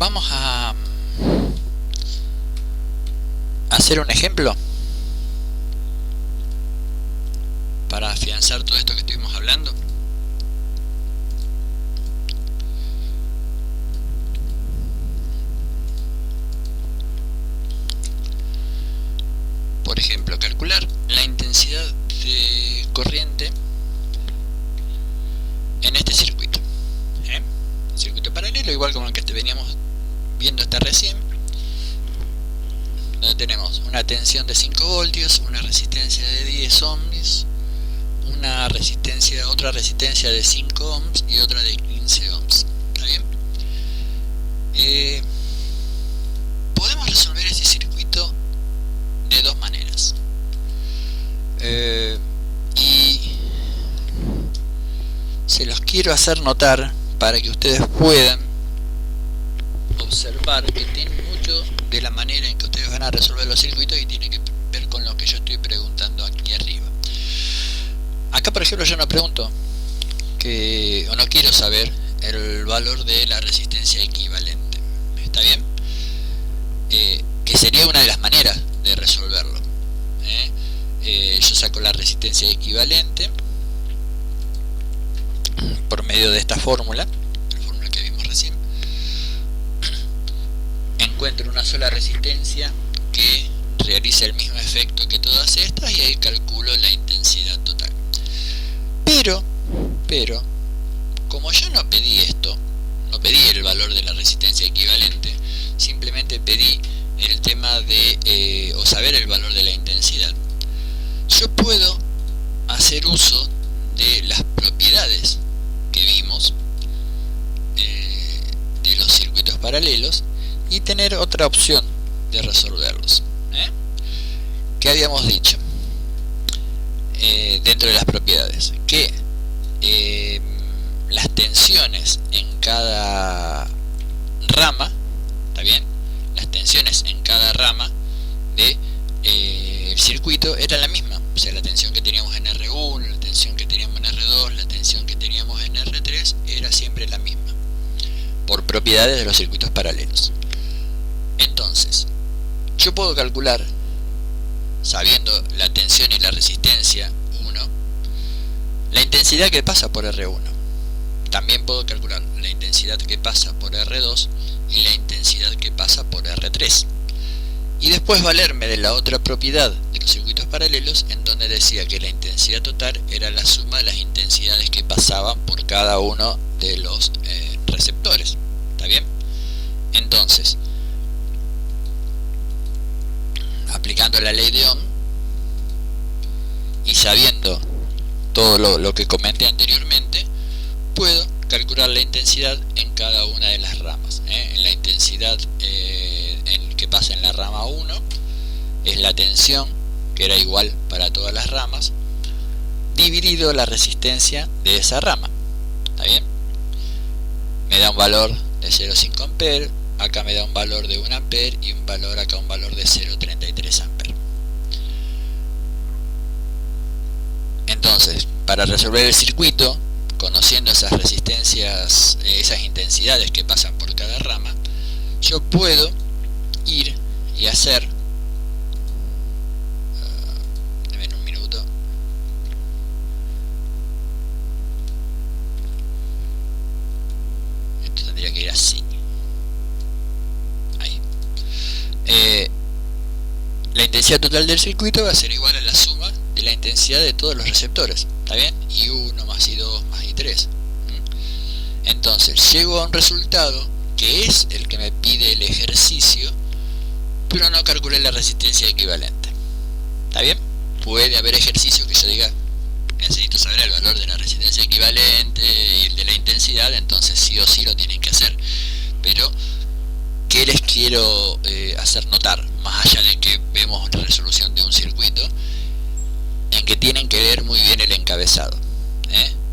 vamos a hacer un ejemplo para afianzar todo esto que estuvimos hablando. Por ejemplo, calcular la intensidad de corriente en este circuito. Circuito paralelo, igual como el que veníamos viendo hasta recién, donde tenemos una tensión de 5 voltios, una resistencia de 10 ohms, otra resistencia de 5 ohms y otra de 15 ohms. ¿Está bien? Podemos resolver este circuito de dos maneras. Y se los quiero hacer notar para que ustedes puedan observar que tiene mucho de la manera en que ustedes van a resolver los circuitos y tiene que ver con lo que yo estoy preguntando aquí arriba. Acá, por ejemplo, yo no pregunto o no quiero saber el valor de la resistencia equivalente. ¿Está bien? Que sería una de las maneras de resolverlo. Yo saco la resistencia equivalente por medio de esta fórmula, la fórmula que vimos recién. Encuentro una sola resistencia que realiza el mismo efecto que todas estas y ahí calculo la intensidad total. Pero como yo no pedí esto, no pedí el valor de la resistencia equivalente, simplemente pedí el tema de o saber el valor de la intensidad, yo puedo hacer uso de las propiedades que vimos de los circuitos paralelos y tener otra opción de resolverlos. ¿Qué habíamos dicho dentro de las propiedades? Que las tensiones en cada rama, ¿está bien? Las tensiones en cada rama de el circuito era la misma. O sea, la tensión que teníamos en R1, la tensión que teníamos en R2, la tensión que teníamos en R3 era siempre la misma, por propiedades de los circuitos paralelos. Entonces, yo puedo calcular, sabiendo la tensión y la resistencia 1, la intensidad que pasa por R1. También puedo calcular la intensidad que pasa por R2 y la intensidad que pasa por R3. Y después valerme de la otra propiedad de los circuitos paralelos, en donde decía que la intensidad total era la suma de las intensidades que pasaban por cada uno de los receptores. ¿Está bien? Entonces, aplicando la ley de Ohm y sabiendo todo lo que comenté anteriormente, puedo calcular la intensidad en cada una de las ramas. En la intensidad que pasa en la rama 1 es la tensión, que era igual para todas las ramas, dividido la resistencia de esa rama. ¿Está bien? Me da un valor de 0,5 amperes, acá me da un valor de 1 amper y un valor acá, un valor de 0,33 amperes. Entonces, para resolver el circuito, conociendo esas resistencias, esas intensidades que pasan por cada rama, yo puedo ir y hacer, denme un minuto, esto tendría que ir así, ahí. La intensidad total del circuito va a ser igual a la suma de la intensidad de todos los receptores, ¿está bien? I1 más I2 más I3. Entonces llego a un resultado que es el que me pide el ejercicio, pero no calculé la resistencia equivalente. ¿Está bien? Puede haber ejercicios que yo diga, necesito saber el valor de la resistencia equivalente y el de la intensidad, entonces sí o sí lo tienen que hacer. Pero, ¿qué les quiero hacer notar? Más allá de que vemos la resolución de un circuito, en que tienen que leer muy bien el encabezado.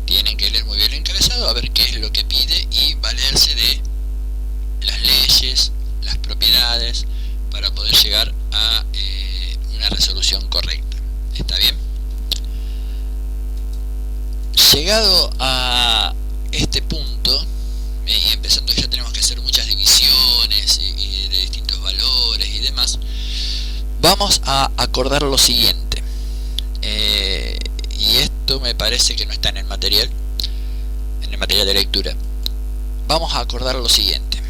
Tienen que leer muy bien el encabezado, a ver qué es lo que pide y valerse de las leyes, las propiedades, para poder llegar a una resolución correcta. ¿Está bien? Llegado a este punto, y empezando ya tenemos que hacer muchas divisiones Vamos a acordar lo siguiente, y esto me parece que no está en el material de lectura. Vamos a acordar lo siguiente.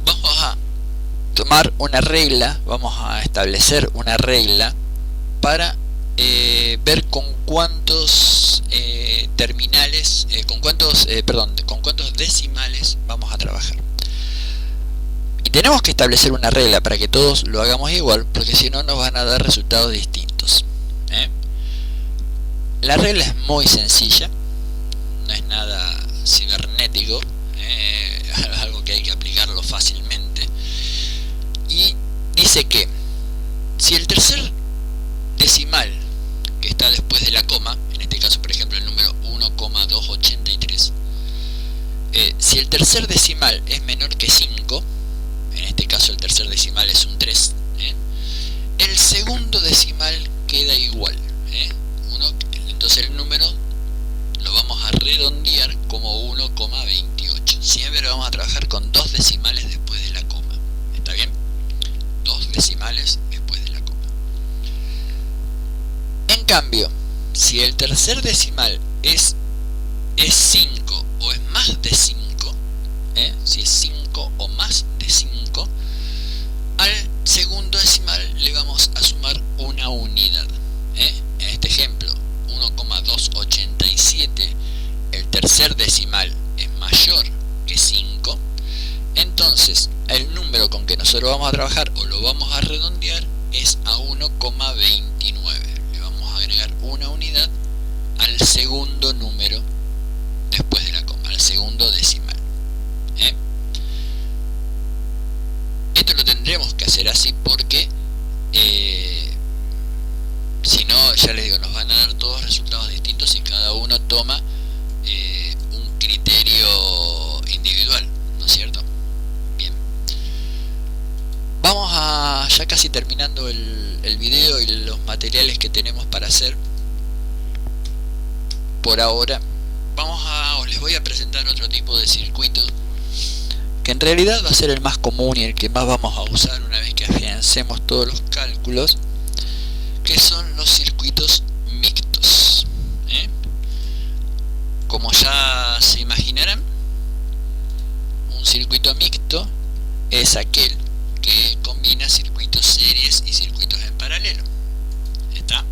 Vamos a tomar una regla, vamos a establecer una regla para ver con cuántos terminales, con cuántos decimales vamos a trabajar. Y tenemos que establecer una regla para que todos lo hagamos igual, porque si no nos van a dar resultados distintos. La regla es muy sencilla, no es nada cibernético, algo que hay que aplicarlo fácilmente. Y dice que si el tercer decimal que está después de la coma, en este caso por ejemplo el número 1,283, si el tercer decimal es menor que 5, en este caso el tercer decimal es un 3, el segundo decimal queda igual, entonces el número lo vamos a redondear como 1,28. Siempre vamos a trabajar con dos decimales después de la coma. ¿Está bien? Dos decimales después de la coma. En cambio, si el tercer decimal es 5 o es más de 5, si es 5 o más de 5, al segundo decimal le vamos a sumar una unidad. En este ejemplo, 1,287, el tercer decimal es mayor que 5, entonces el número con que nosotros vamos a trabajar o lo vamos a redondear es a 1,29. Le vamos a agregar una unidad al segundo número después de la coma, al segundo decimal. Esto lo tendremos que hacer así porque si no, ya les digo, nos van a dar todos resultados distintos y cada uno toma un criterio individual, ¿no es cierto? Bien. Vamos a, ya casi terminando el video y los materiales que tenemos para hacer. Por ahora, les voy a presentar otro tipo de circuito que en realidad va a ser el más común y el que más vamos a usar una vez que afiancemos todos los cálculos, que son los circuitos mixtos. Como ya se imaginarán, un circuito mixto es aquel que combina circuitos series y circuitos en paralelo. ¿Está?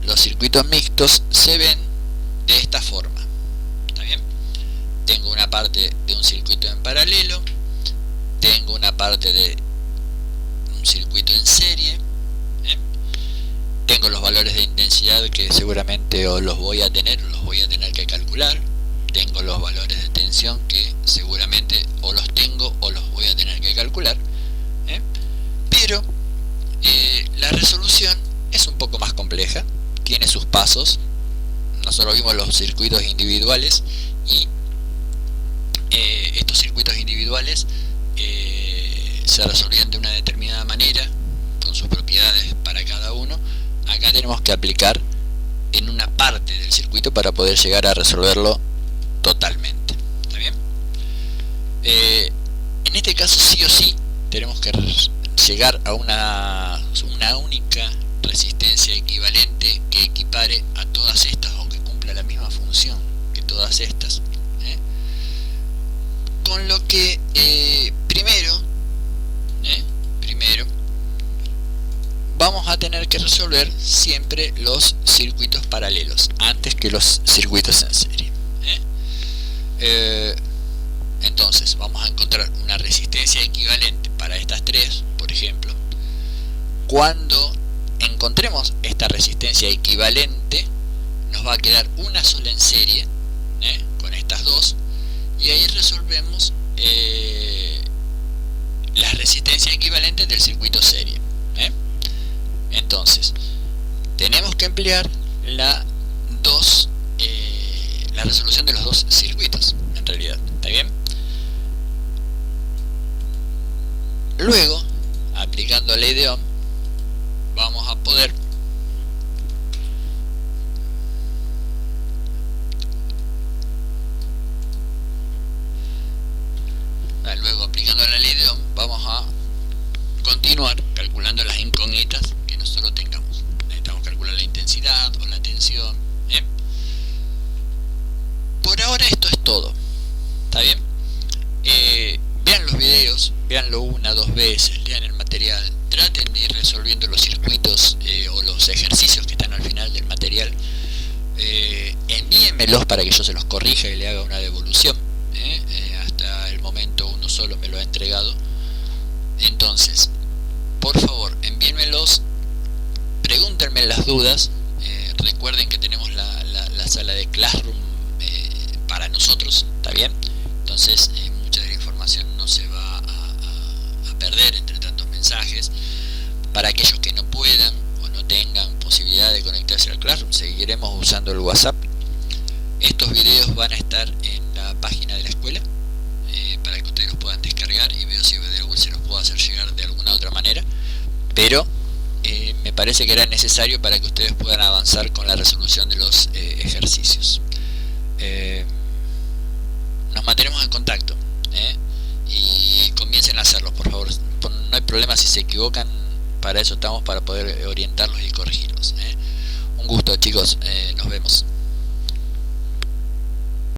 Los circuitos mixtos se ven de esta forma. ¿Está bien? Tengo una parte de un circuito en paralelo, tengo una parte de circuito en serie, tengo los valores de intensidad que seguramente o los voy a tener que calcular, tengo los valores de tensión que seguramente o los tengo o los voy a tener que calcular, pero la resolución es un poco más compleja, tiene sus pasos. Nosotros vimos los circuitos individuales y estos circuitos individuales se resolvían de una determinada manera con sus propiedades para cada uno. Acá tenemos que aplicar en una parte del circuito para poder llegar a resolverlo totalmente. ¿Está bien? En este caso sí o sí tenemos que llegar a una única resistencia equivalente que equipare a todas estas o que cumpla la misma función que todas estas. Con lo que primero vamos a tener que resolver siempre los circuitos paralelos antes que los circuitos en serie. Entonces vamos a encontrar una resistencia equivalente para estas tres, por ejemplo. Cuando encontremos esta resistencia equivalente, nos va a quedar una sola en serie con estas dos, y ahí resolvemos las resistencias equivalentes del circuito serie. Entonces tenemos que emplear la resolución de los dos circuitos, en realidad. ¿Está bien? Luego, aplicando la ley de Ohm, vamos a poder continuar calculando las incógnitas que nosotros tengamos. Necesitamos calcular la intensidad o la tensión. Por ahora esto es todo. ¿Está bien? Vean los videos, veanlo una o dos veces, lean el material, traten de ir resolviendo los circuitos o los ejercicios que están al final del material. Envíenmelos para que yo se los corrija y le haga una devolución. Hasta el momento uno solo me lo ha entregado. Entonces, por favor, envíenmelos, pregúntenme las dudas. Recuerden que tenemos la sala de Classroom para nosotros, ¿está bien? Entonces mucha de la información no se va a perder entre tantos mensajes. Para aquellos que no puedan o no tengan posibilidad de conectarse al Classroom, seguiremos usando el WhatsApp. Estos videos van a estar en la página de la escuela para que ustedes los puedan descargar y veo si de algún se los puedo hacer llegar de alguna otra manera, pero me parece que era necesario para que ustedes puedan avanzar con la resolución de los ejercicios. Nos mantenemos en contacto y comiencen a hacerlo, por favor. No hay problema si se equivocan, para eso estamos, para poder orientarlos y corregirlos. Un gusto, chicos, nos vemos.